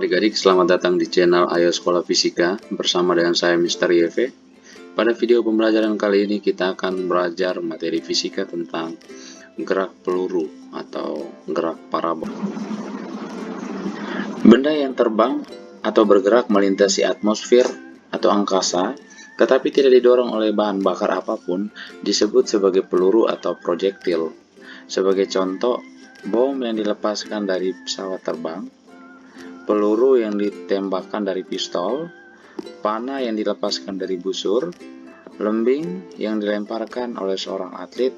adik-adik, selamat datang di channel Ayo Sekolah Fisika bersama dengan saya Mr. YV. Pada video pembelajaran kali ini kita akan belajar materi fisika tentang gerak peluru atau gerak parabol. Benda yang terbang atau bergerak melintasi atmosfer atau angkasa tetapi tidak didorong oleh bahan bakar apapun disebut sebagai peluru atau projektil. Sebagai contoh, bom yang dilepaskan dari pesawat terbang, peluru yang ditembakkan dari pistol, panah yang dilepaskan dari busur, lembing yang dilemparkan oleh seorang atlet,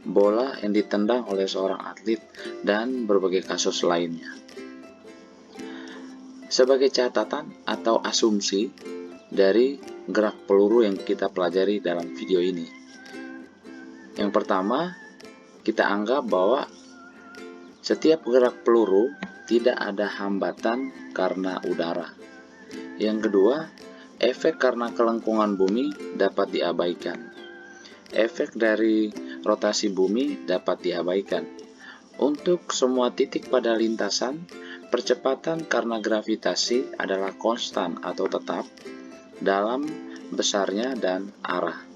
bola yang ditendang oleh seorang atlet, dan berbagai kasus lainnya. Sebagai catatan atau asumsi dari gerak peluru yang kita pelajari dalam video ini. Yang pertama, kita anggap bahwa setiap gerak peluru tidak ada hambatan karena udara. Yang kedua, efek karena kelengkungan bumi dapat diabaikan. Efek dari rotasi bumi dapat diabaikan. Untuk semua titik pada lintasan, percepatan karena gravitasi adalah konstan atau tetap dalam besarnya dan arah.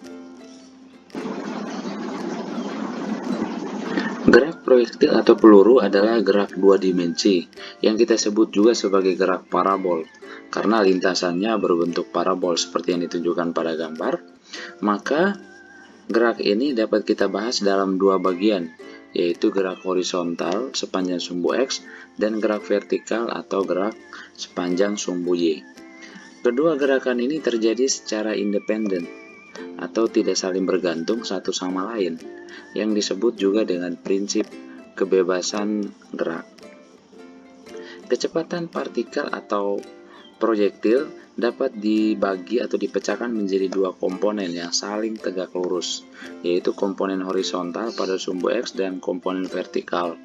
Gerak proyektil atau peluru adalah gerak dua dimensi yang kita sebut juga sebagai gerak parabol karena lintasannya berbentuk parabol seperti yang ditunjukkan pada gambar. Maka gerak ini dapat kita bahas dalam dua bagian, yaitu gerak horizontal sepanjang sumbu X dan gerak vertikal atau gerak sepanjang sumbu Y. Kedua gerakan ini terjadi secara independen atau tidak saling bergantung satu sama lain, yang disebut juga dengan prinsip kebebasan gerak. Kecepatan partikel atau proyektil dapat dibagi atau dipecahkan menjadi dua komponen yang saling tegak lurus, yaitu komponen horizontal pada sumbu X dan komponen vertikal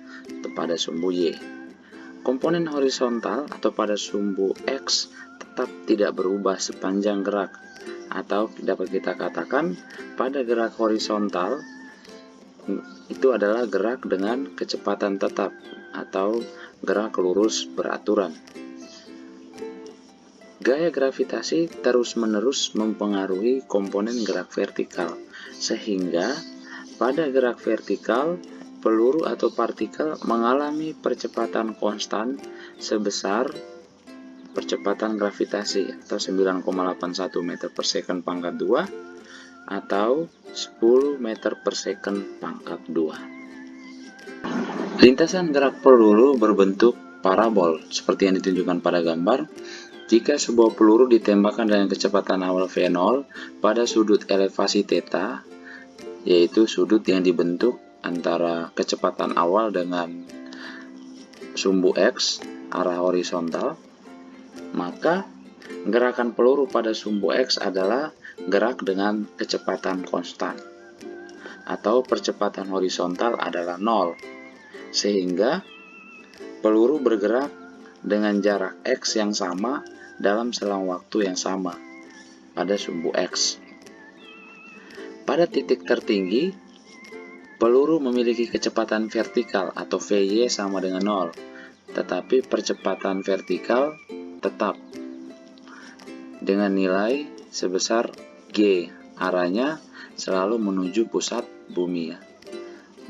pada sumbu Y. Komponen horizontal atau pada sumbu X tetap tidak berubah sepanjang gerak, atau dapat kita katakan pada gerak horizontal itu adalah gerak dengan kecepatan tetap atau gerak lurus beraturan. Gaya gravitasi terus-menerus mempengaruhi komponen gerak vertikal, sehingga pada gerak vertikal, peluru atau partikel mengalami percepatan konstan sebesar percepatan gravitasi atau 9,81 meter per second pangkat 2 atau 10 meter per second pangkat 2. Lintasan gerak peluru berbentuk parabol seperti yang ditunjukkan pada gambar. Jika sebuah peluru ditembakkan dengan kecepatan awal V0 pada sudut elevasi θ, yaitu sudut yang dibentuk antara kecepatan awal dengan sumbu X arah horizontal, maka gerakan peluru pada sumbu X adalah gerak dengan kecepatan konstan atau percepatan horizontal adalah 0, sehingga peluru bergerak dengan jarak X yang sama dalam selang waktu yang sama pada sumbu X. Pada titik tertinggi, peluru memiliki kecepatan vertikal atau VY sama dengan 0, tetapi percepatan vertikal tetap dengan nilai sebesar G, arahnya selalu menuju pusat bumi ya.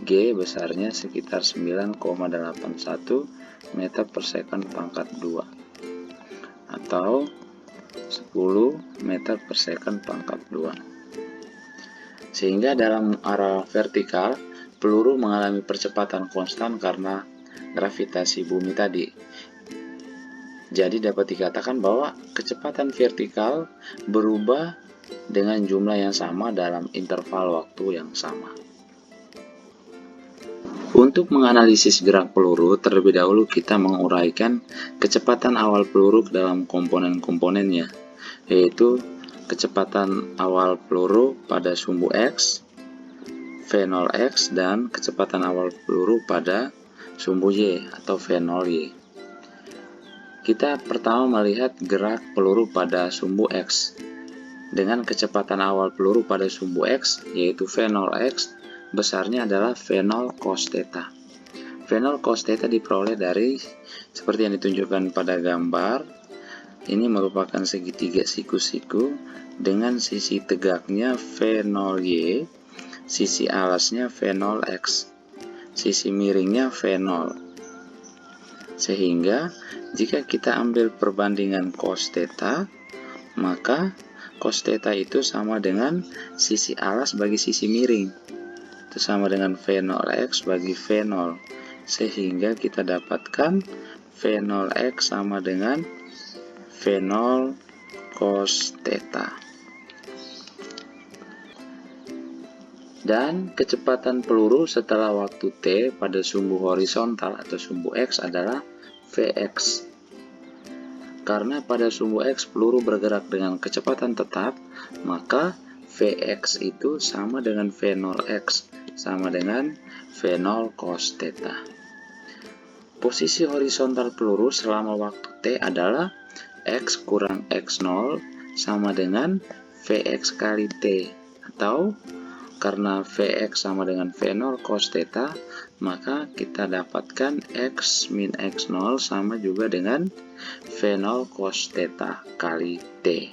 G besarnya sekitar 9,81 meter per second pangkat 2 atau 10 meter per second pangkat 2. Sehingga dalam arah vertikal, peluru mengalami percepatan konstan karena gravitasi bumi tadi. Jadi dapat dikatakan bahwa kecepatan vertikal berubah dengan jumlah yang sama dalam interval waktu yang sama. Untuk menganalisis gerak peluru, terlebih dahulu kita menguraikan kecepatan awal peluru ke dalam komponen-komponennya, yaitu kecepatan awal peluru pada sumbu X, V0X, dan kecepatan awal peluru pada sumbu Y atau V0Y. Kita pertama melihat gerak peluru pada sumbu X. Dengan kecepatan awal peluru pada sumbu X, yaitu V0X, besarnya adalah V0 cos θ. V0 cos theta diperoleh dari seperti yang ditunjukkan pada gambar. Ini merupakan segitiga siku-siku dengan sisi tegaknya V0Y, sisi alasnya V0X, sisi miringnya V0. Sehingga jika kita ambil perbandingan cos theta, maka cos theta itu sama dengan sisi alas bagi sisi miring. Itu sama dengan V0X bagi V0. Sehingga kita dapatkan V0X sama dengan V0 cos theta. Dan kecepatan peluru setelah waktu T pada sumbu horizontal atau sumbu X adalah Vx. Karena pada sumbu X peluru bergerak dengan kecepatan tetap, maka Vx itu sama dengan V0x, sama dengan V0 cos theta. Posisi horizontal peluru selama waktu T adalah X kurang X0 sama dengan Vx kali T, atau karena Vx sama dengan V0 cos theta, maka kita dapatkan X min X0 sama juga dengan V0 cos theta kali T.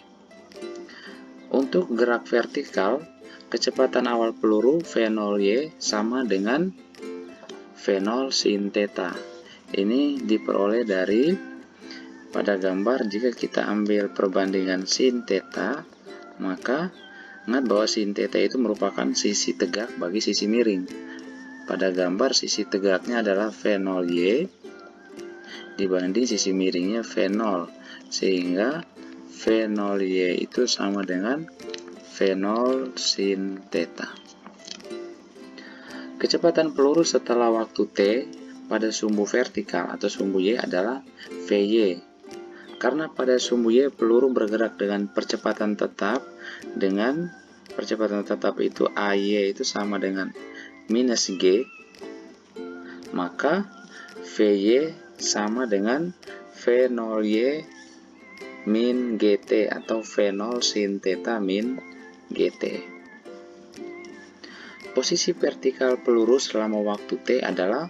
Untuk gerak vertikal, kecepatan awal peluru V0Y sama dengan V0 sin theta. Ini diperoleh dari pada gambar. Jika kita ambil perbandingan sin theta, maka ingat bahwa sin theta itu merupakan sisi tegak bagi sisi miring. Pada gambar sisi tegaknya adalah V0Y dibanding sisi miringnya V0, sehingga V0Y itu sama dengan V0 sin theta. Kecepatan peluru setelah waktu T pada sumbu vertikal atau sumbu Y adalah Vy. Karena pada sumbu Y peluru bergerak dengan percepatan tetap, dengan percepatan tetap itu AY itu sama dengan minus G, maka Vy sama dengan V0Y min GT atau V0 sin theta min GT. Posisi vertikal peluru selama waktu T adalah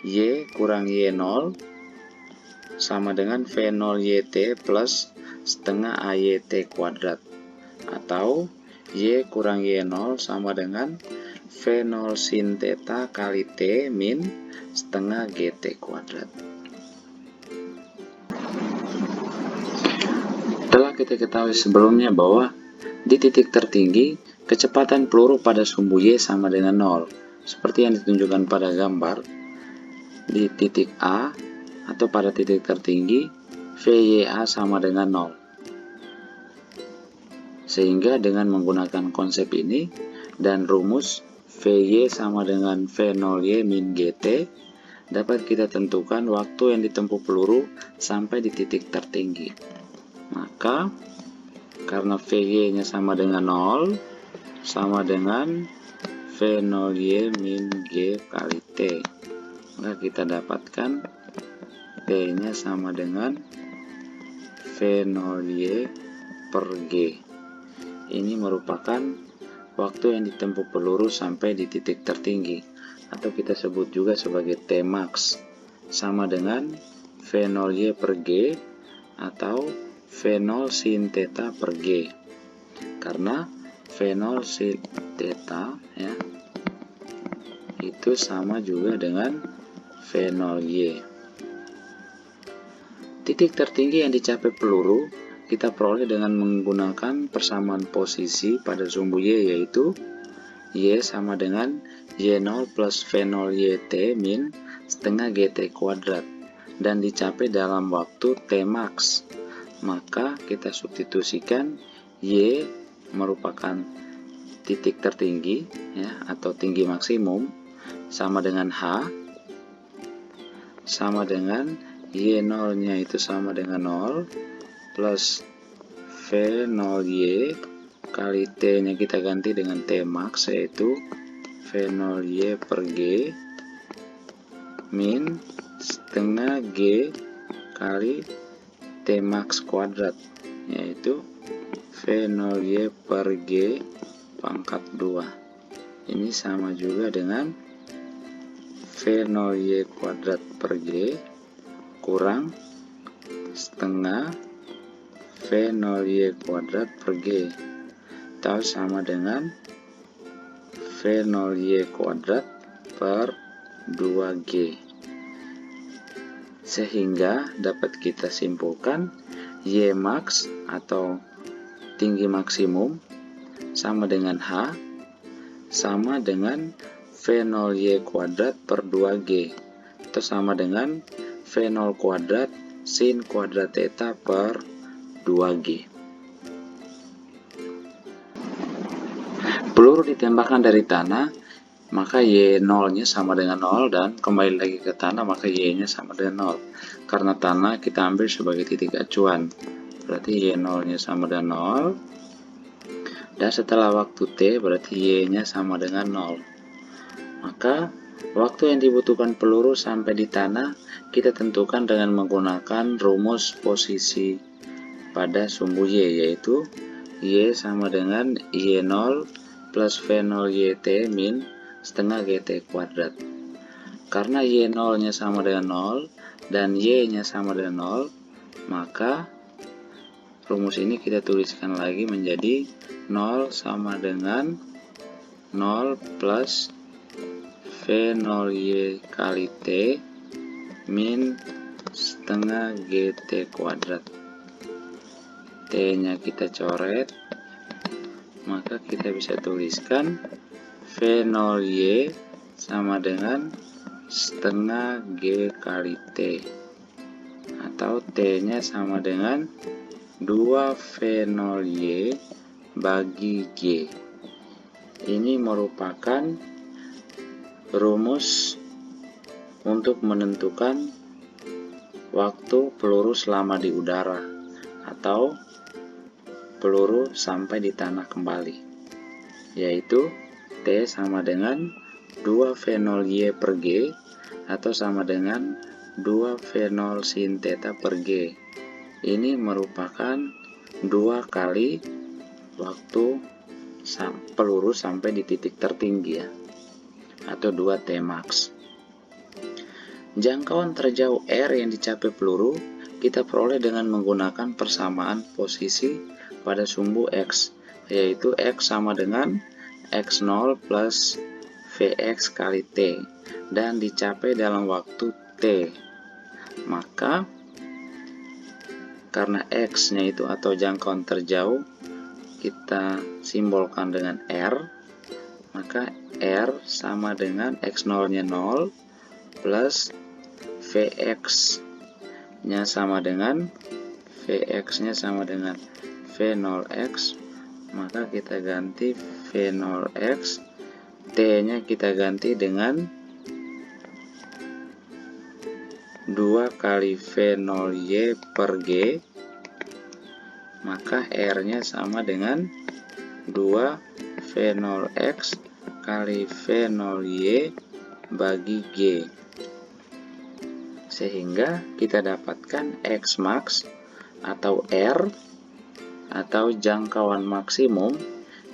Y kurang Y0 sama dengan V0 YT plus setengah AYT kuadrat, atau Y kurang Y0 sama dengan V0 sin theta kali T min setengah GT kuadrat. Telah kita ketahui sebelumnya bahwa di titik tertinggi, kecepatan peluru pada sumbu Y sama dengan 0, seperti yang ditunjukkan pada gambar. Di titik A atau pada titik tertinggi, VYA sama dengan 0. Sehingga dengan menggunakan konsep ini dan rumus VY sama dengan V0Y min GT, dapat kita tentukan waktu yang ditempuh peluru sampai di titik tertinggi. Maka karena VY-nya sama dengan 0, sama dengan V0Y min G kali T, maka kita dapatkan T-nya sama dengan V0Y per G. Ini merupakan waktu yang ditempuh peluru sampai di titik tertinggi, atau kita sebut juga sebagai Tmax, sama dengan V0Y per G atau V0 sin theta per G. Karena V0 sin theta ya, itu sama juga dengan V0Y. Titik tertinggi yang dicapai peluru kita peroleh dengan menggunakan persamaan posisi pada sumbu Y, yaitu Y sama dengan Y0 plus V0 YT min setengah GT kuadrat, dan dicapai dalam waktu Tmax. Maka kita substitusikan Y merupakan titik tertinggi ya, atau tinggi maksimum, sama dengan H, sama dengan Y0 nya itu sama dengan 0 plus V0Y kali T nya kita ganti dengan Tmax, yaitu V0Y per G min setengah G kali Tmax kuadrat, yaitu V0Y per G pangkat 2. Ini sama juga dengan V0Y kuadrat per G kurang setengah V0Y kuadrat per G, atau sama dengan V0Y kuadrat per 2G. Sehingga dapat kita simpulkan Y max atau tinggi maksimum sama dengan H sama dengan V0Y kuadrat per 2G, atau sama dengan V0 kuadrat sin kuadrat theta per 2G. Peluru ditembakkan dari tanah, maka Y0-nya sama dengan 0, dan kembali lagi ke tanah, maka Y-nya sama dengan 0. Karena tanah kita ambil sebagai titik acuan, berarti Y0-nya sama dengan 0. Dan setelah waktu T, berarti Y-nya sama dengan 0. Maka waktu yang dibutuhkan peluru sampai di tanah kita tentukan dengan menggunakan rumus posisi pada sumbu Y, yaitu Y sama dengan Y0 plus V0YT min setengah GT kuadrat. Karena Y0-nya sama dengan 0 dan Y-nya sama dengan 0, maka rumus ini kita tuliskan lagi menjadi 0 sama dengan 0 plus V0Y kali T min setengah GT kuadrat. T-nya kita coret, maka kita bisa tuliskan V0Y sama dengan setengah G kali T, atau T-nya sama dengan 2 V0Y bagi G. Ini merupakan rumus untuk menentukan waktu peluru selama di udara atau peluru sampai di tanah kembali, yaitu T sama dengan 2 V0Y per G atau sama dengan 2 V0 sin theta per G. Ini merupakan 2 kali waktu peluru sampai di titik tertinggi ya, atau 2 T max. Jangkauan terjauh R yang dicapai peluru kita peroleh dengan menggunakan persamaan posisi pada sumbu X, yaitu X sama dengan X0 plus Vx kali T, dan dicapai dalam waktu T. Maka karena X-nya itu atau jangkauan terjauh kita simbolkan dengan R, maka R sama dengan X0-nya 0 plus Vx-nya sama dengan V0x, maka kita ganti V0x, T-nya kita ganti dengan 2 kali V0Y per G, maka R-nya sama dengan 2 V0x kali V0Y bagi G. Sehingga kita dapatkan X max atau R atau jangkauan maksimum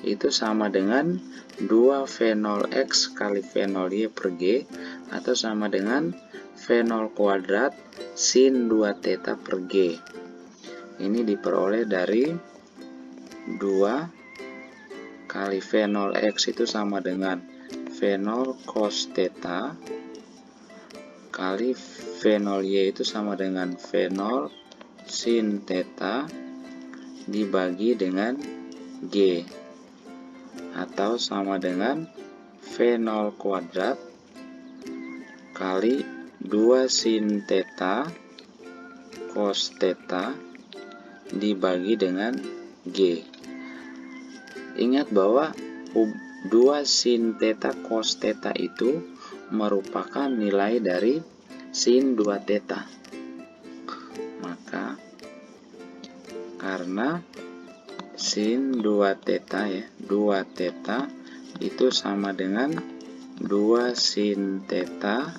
itu sama dengan 2 V0x kali V0Y per G, atau sama dengan V0 kuadrat sin 2 theta per G. Ini diperoleh dari 2 kali V0x itu sama dengan V0 cos theta kali V0Y itu sama dengan V0 sin theta dibagi dengan G, atau sama dengan V0 kuadrat kali 2 sin theta cos theta dibagi dengan G. Ingat bahwa 2 sin theta cos theta itu merupakan nilai dari sin 2 theta. Maka karena sin 2 theta ya, 2 theta itu sama dengan 2 sin theta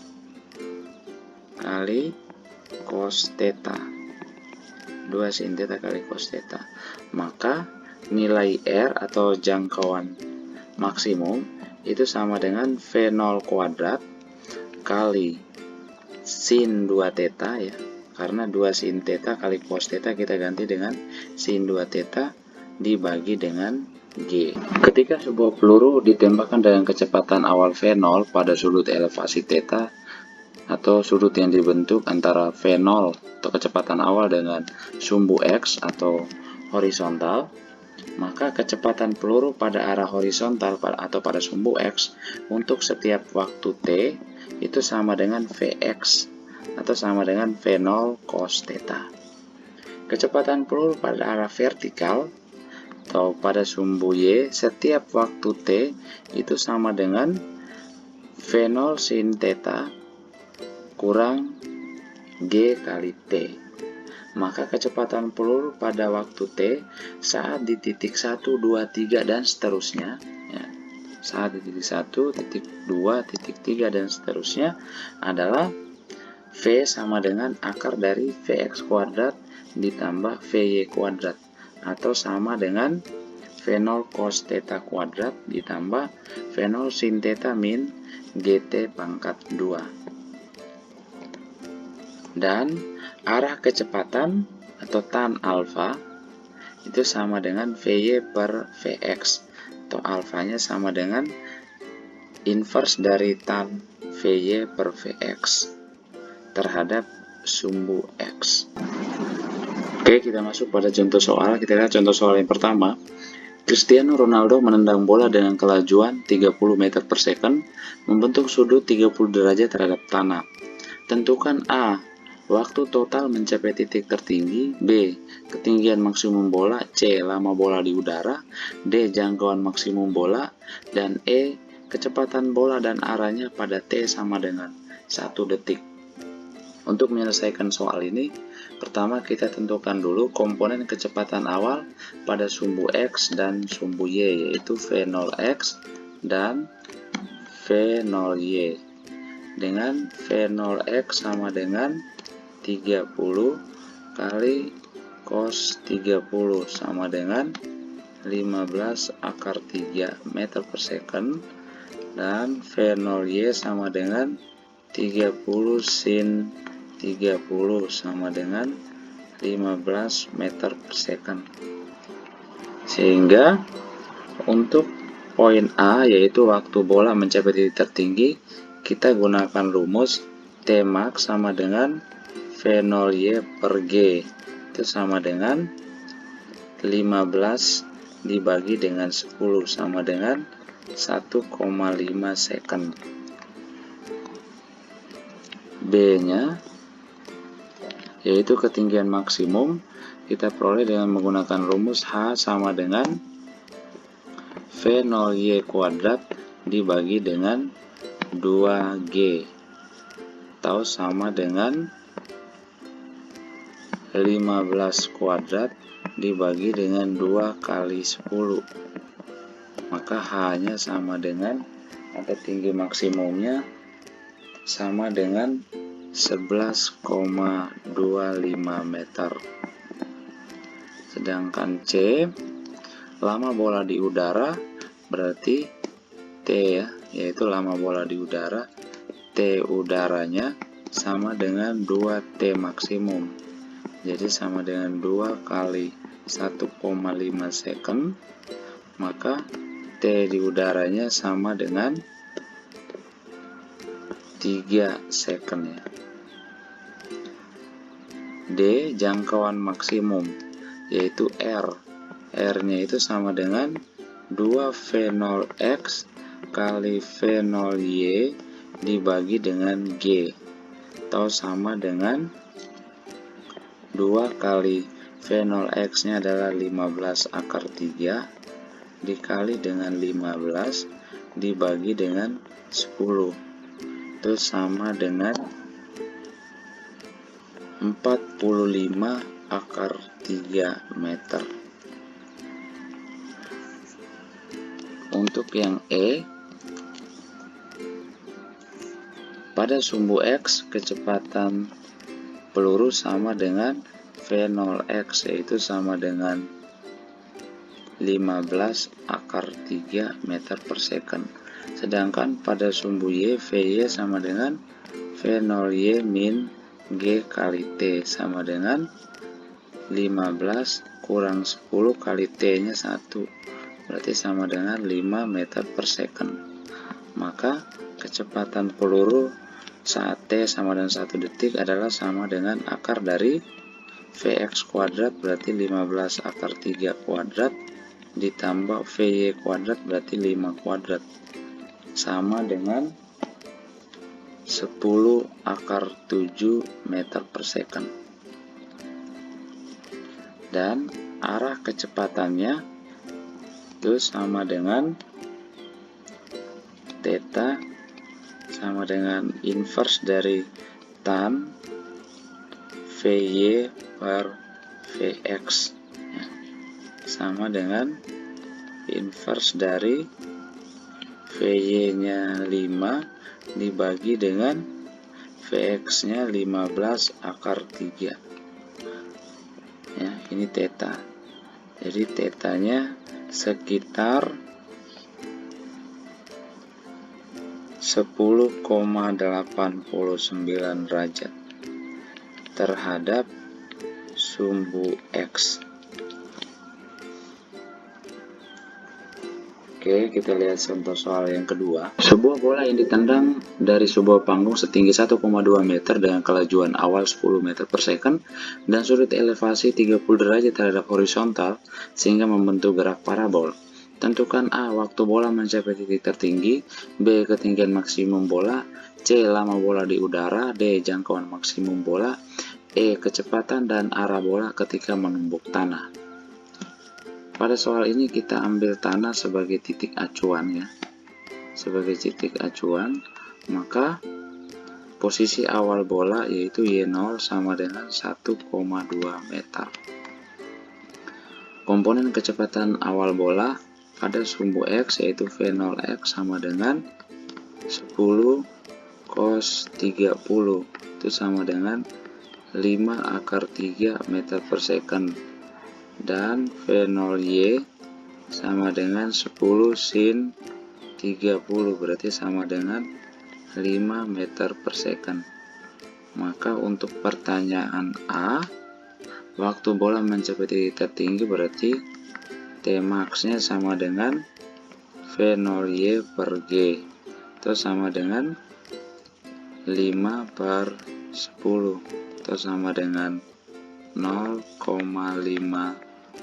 kali cos theta. 2 sin theta kali cos theta. Maka nilai R atau jangkauan maksimum itu sama dengan V0 kuadrat kali sin 2 theta ya, karena 2 sin theta kali cos theta kita ganti dengan sin 2 theta dibagi dengan G. Ketika sebuah peluru ditembakkan dengan kecepatan awal V0 pada sudut elevasi theta atau sudut yang dibentuk antara V0 atau kecepatan awal dengan sumbu X atau horizontal, maka kecepatan peluru pada arah horizontal atau pada sumbu X untuk setiap waktu T itu sama dengan Vx atau sama dengan V0 cos theta. Kecepatan peluru pada arah vertikal atau pada sumbu Y setiap waktu T itu sama dengan V0 sin theta kurang G kali T. Maka kecepatan peluru pada waktu T saat di titik 1, 2, 3 dan seterusnya ya, saat di titik 1, titik 2, titik 3 dan seterusnya adalah V sama dengan akar dari Vx kuadrat ditambah Vy kuadrat atau sama dengan V0 cos theta kuadrat ditambah V0 sin theta min GT pangkat 2. Dan arah kecepatan atau tan alfa itu sama dengan Vy per Vx atau alfanya sama dengan inverse dari tan Vy per Vx terhadap sumbu X. Oke, kita masuk pada contoh soal. Kita lihat contoh soal yang pertama. Cristiano Ronaldo menendang bola dengan kelajuan 30 meter per second, membentuk sudut 30 derajat terhadap tanah. Tentukan A. Waktu total mencapai titik tertinggi. B. Ketinggian maksimum bola. C. Lama bola di udara. D. Jangkauan maksimum bola. Dan E. Kecepatan bola dan arahnya pada T sama dengan 1 detik. Untuk menyelesaikan soal ini, pertama kita tentukan dulu komponen kecepatan awal pada sumbu X dan sumbu Y, yaitu V0X dan V0Y. Dengan V0X sama dengan 30 kali cos 30 sama dengan 15 akar 3 meter per second, dan V0Y sama dengan 30 sin 30 sama dengan 15 meter per second. Sehingga untuk poin A, yaitu waktu bola mencapai titik tertinggi, kita gunakan rumus T max sama dengan V0Y per G, itu sama dengan 15 dibagi dengan 10 sama dengan 1,5 second. B nya yaitu ketinggian maksimum, kita peroleh dengan menggunakan rumus H sama dengan V0Y kuadrat dibagi dengan 2G atau sama dengan 15 kuadrat dibagi dengan 2 kali 10. Maka H nya sama dengan atau tinggi maksimumnya sama dengan 11,25 meter. Sedangkan C, lama bola di udara, berarti T ya, yaitu lama bola di udara, T udaranya sama dengan 2T maksimum. Jadi sama dengan 2 kali 1,5 second, maka T di udaranya sama dengan 3 second ya. D. Jangkauan maksimum, yaitu R. R-nya itu sama dengan 2V0X kali V0Y dibagi dengan G, atau sama dengan 2 kali V0X nya adalah 15 akar 3 dikali dengan 15 dibagi dengan 10, itu sama dengan 45 akar 3 meter. Untuk yang E, pada sumbu X kecepatan peluru sama dengan V0X, yaitu sama dengan 15 akar 3 meter per second. Sedangkan pada sumbu Y, VY sama dengan V0Y min G kali T sama dengan 15 kurang 10 kali T-nya 1. Berarti sama dengan 5 meter per second. Maka kecepatan peluru saat T sama dengan 1 detik adalah sama dengan akar dari Vx kuadrat berarti 15 akar 3 kuadrat ditambah Vy kuadrat berarti 5 kuadrat sama dengan 10 akar 7 meter per second. Dan arah kecepatannya itu sama dengan theta sama dengan inverse dari tan Vy per Vx ya, sama dengan inverse dari Vy nya 5 dibagi dengan Vx nya 15 akar 3 ya, ini theta. Jadi tetanya sekitar 10,89 derajat terhadap sumbu X. Oke, kita lihat contoh soal yang kedua. Sebuah bola yang ditendang dari sebuah panggung setinggi 1,2 meter dengan kelajuan awal 10 meter per second dan sudut elevasi 30 derajat terhadap horizontal sehingga membentuk gerak parabol. Tentukan A. Waktu bola mencapai titik tertinggi, B. Ketinggian maksimum bola, C. Lama bola di udara, D. Jangkauan maksimum bola, E. Kecepatan dan arah bola ketika menumbuk tanah. Pada soal ini kita ambil tanah sebagai titik acuan ya. Sebagai titik acuan, maka posisi awal bola yaitu Y0 sama dengan 1,2 meter. Komponen kecepatan awal bola pada sumbu X yaitu V0X sama dengan 10 cos 30 itu sama dengan 5 akar 3 meter per second. Dan V0Y sama dengan 10 sin 30 berarti sama dengan 5 meter per second. Maka untuk pertanyaan A, waktu bola mencapai titik tertinggi berarti T max nya sama dengan V0Y per G itu sama dengan 5 per 10 itu sama dengan 0,5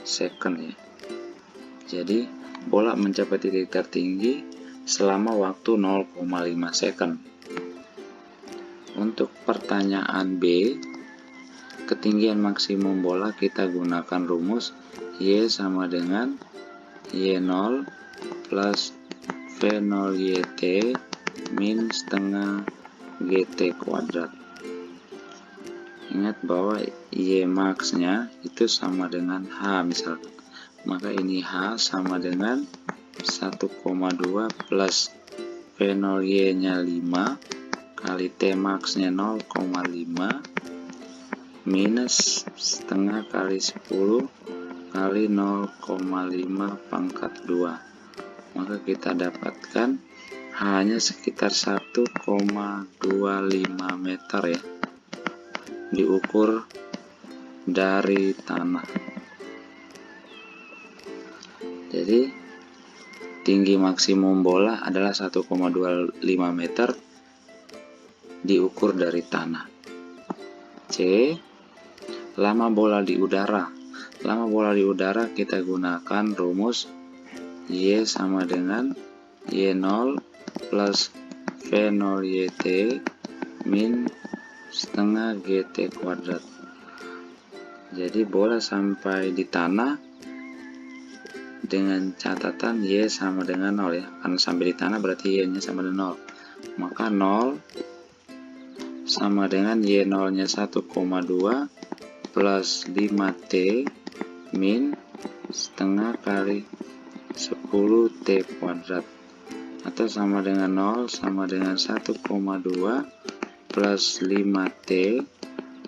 second ya. Jadi bola mencapai titik tertinggi selama waktu 0,5 second. Untuk pertanyaan B, ketinggian maksimum bola kita gunakan rumus Y sama dengan Y0 plus V0YT min setengah GT kuadrat. Ingat bahwa Y max nya itu sama dengan H misalkan. Maka ini H sama dengan 1,2 plus V0Y nya 5 kali T max nya 0,5 minus setengah kali 10 kali 0,5 pangkat 2. Maka kita dapatkan H nya sekitar 1,25 meter ya, diukur dari tanah. Jadi tinggi maksimum bola adalah 1,25 meter diukur dari tanah. C. Lama bola di udara. Lama bola di udara kita gunakan rumus Y sama dengan Y0 plus V0YT min setengah GT kuadrat. Jadi bola sampai di tanah dengan catatan Y sama dengan 0 ya, karena sampai di tanah berarti Y nya sama dengan 0. Maka 0 sama dengan Y0 nya 1,2 plus 5T min setengah kali 10T kuadrat, atau sama dengan 0 sama dengan 1,2 plus 5T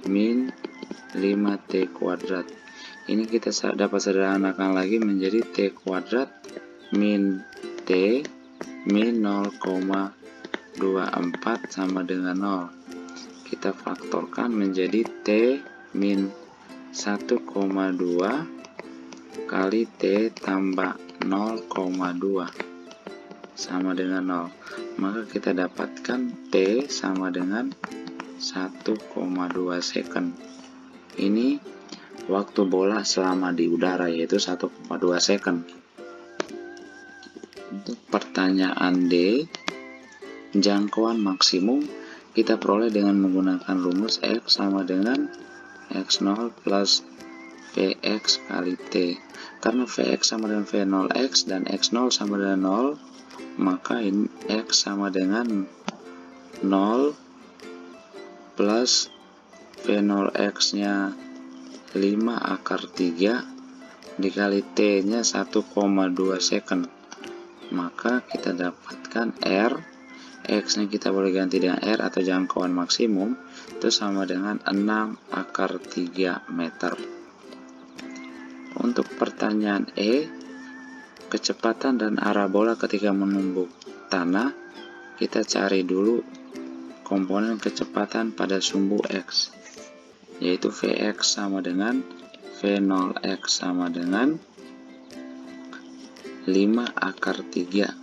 min 5T kuadrat. Ini kita dapat sederhanakan lagi menjadi T kuadrat min T min 0,24 sama dengan 0. Kita faktorkan menjadi T min 1,2 kali T tambah 0,2 sama dengan 0. Maka kita dapatkan T sama dengan 1,2 second. Ini waktu bola selama di udara, yaitu 1,2 second. Untuk pertanyaan D, jangkauan maksimum kita peroleh dengan menggunakan rumus X sama dengan X0 plus Vx kali T. Karena Vx sama dengan V0x dan X0 sama dengan 0, maka ini X sama dengan 0 plus V0x nya 5 akar 3 dikali T nya 1,2 second. Maka kita dapatkan R, X nya kita boleh ganti dengan R atau jangkauan maksimum, itu sama dengan 6 akar 3 meter. Untuk pertanyaan E, kecepatan dan arah bola ketika menumbuk tanah, kita cari dulu komponen kecepatan pada sumbu X, yaitu Vx sama dengan V0x sama dengan 5 akar 3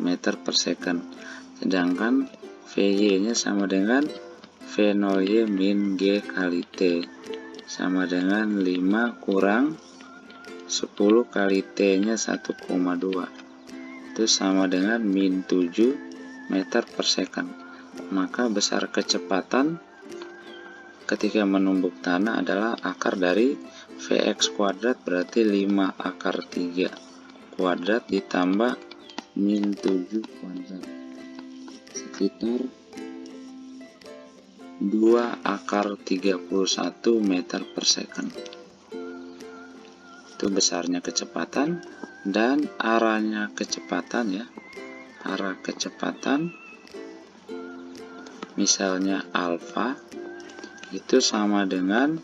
meter per second. Sedangkan Vy nya sama dengan V0y min G kali T sama dengan 5 kurang 10 kali T nya 1,2, itu sama dengan min 7 meter per second. Maka besar kecepatan ketika menumbuk tanah adalah akar dari Vx kuadrat, berarti 5 akar 3 kuadrat ditambah min 7 kuadrat, sekitar 2 akar 31 meter per second. Itu besarnya kecepatan. Dan arahnya kecepatan, ya, arah kecepatan misalnya alfa itu sama dengan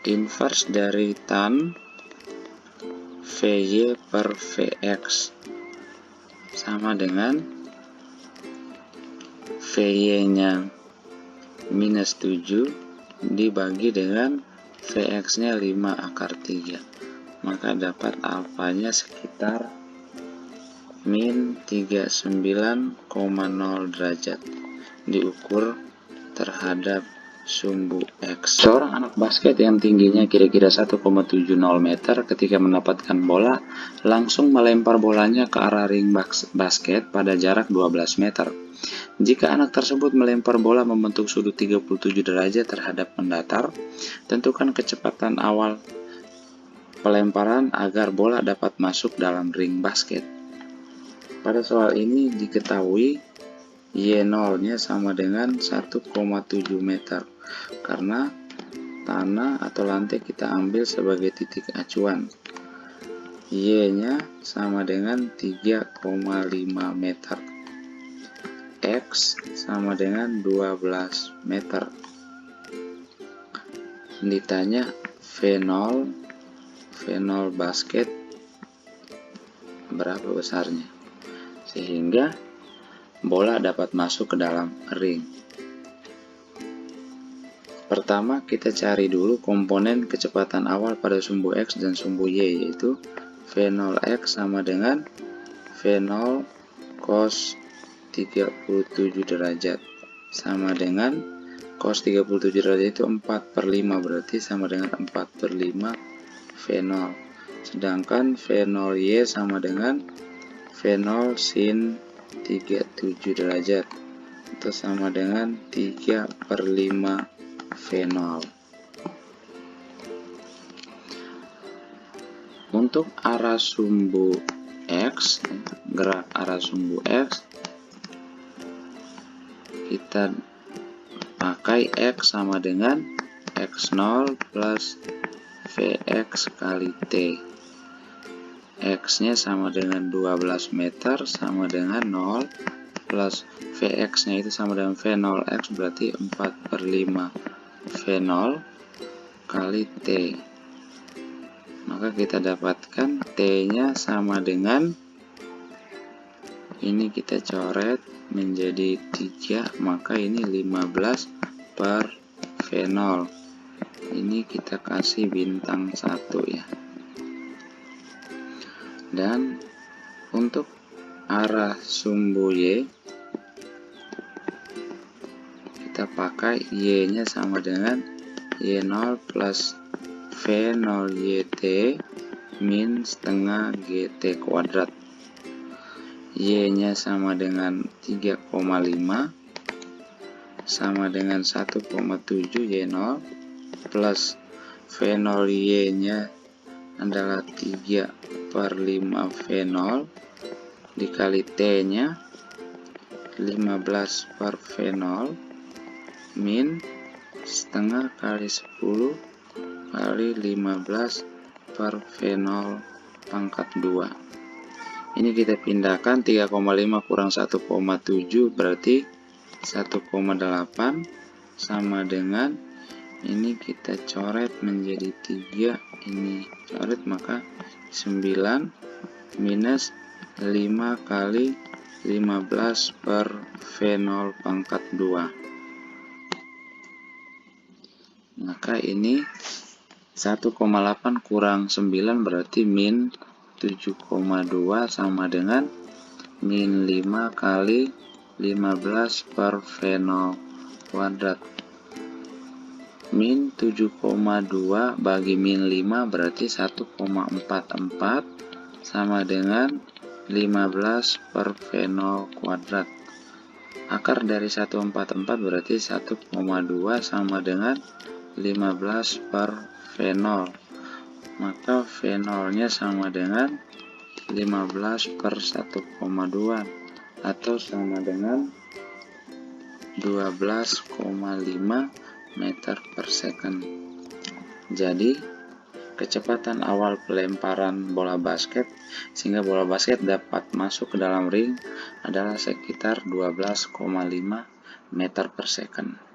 inverse dari tan Vy per Vx, sama dengan Vy nya minus 7 dibagi dengan Vx nya 5 akar 3, maka dapat alfanya sekitar min 39,0 derajat diukur terhadap sumbu X. Seorang anak basket yang tingginya kira-kira 1,70 meter ketika mendapatkan bola langsung melempar bolanya ke arah ring basket pada jarak 12 meter. Jika anak tersebut melempar bola membentuk sudut 37 derajat terhadap mendatar, tentukan kecepatan awal pelemparan agar bola dapat masuk dalam ring basket. Pada soal ini diketahui Y0 nya sama dengan 1,7 meter karena tanah atau lantai kita ambil sebagai titik acuan. Y nya sama dengan 3,5 meter. X sama dengan 12 meter. Ditanya V0 basket berapa besarnya sehingga bola dapat masuk ke dalam ring. Pertama, kita cari dulu komponen kecepatan awal pada sumbu X dan sumbu Y, yaitu V0x sama dengan V0 cos 37 derajat sama dengan cos 37 derajat itu 4/5, berarti sama dengan 4/5 V0. Sedangkan V0y sama dengan V0 sin 37 derajat, itu sama dengan 3/5 V0. Untuk arah sumbu X, gerak arah sumbu X, kita pakai X sama dengan X0 plus Vx kali T. X nya sama dengan 12 meter sama dengan 0 plus Vx nya itu sama dengan V0x, berarti 4/5 V0 kali T. Maka kita dapatkan T nya sama dengan ini kita coret menjadi 3, maka ini 15 per V0. Ini kita kasih bintang 1 ya. Dan untuk arah sumbu Y, kita pakai Y-nya sama dengan Y0 plus V0 YT min setengah GT kuadrat. Y-nya sama dengan 3,5 sama dengan 1,7 Y0 plus V0 Y-nya adalah 3 per 5 V0 dikali T-nya 15 per V0 min setengah kali 10 kali 15 per V0 pangkat 2. Ini kita pindahkan, 3,5 kurang 1,7 berarti 1,8 sama dengan, ini kita coret menjadi 3, ini coret maka 9 minus 5 kali 15 per V0 pangkat 2. Maka ini 1,8 kurang 9 berarti min 7,2 sama dengan min 5 kali 15 per V0 kuadrat. Min 7,2 bagi min 5 berarti 1,44 sama dengan 15 per V0 kuadrat. Akar dari 144 berarti 1,2 sama dengan 15 per V0. Maka V0 nya sama dengan 15 per 1,2 atau sama dengan 12,5 meter per second. Jadi kecepatan awal pelemparan bola basket sehingga bola basket dapat masuk ke dalam ring adalah sekitar 12,5 meter per second.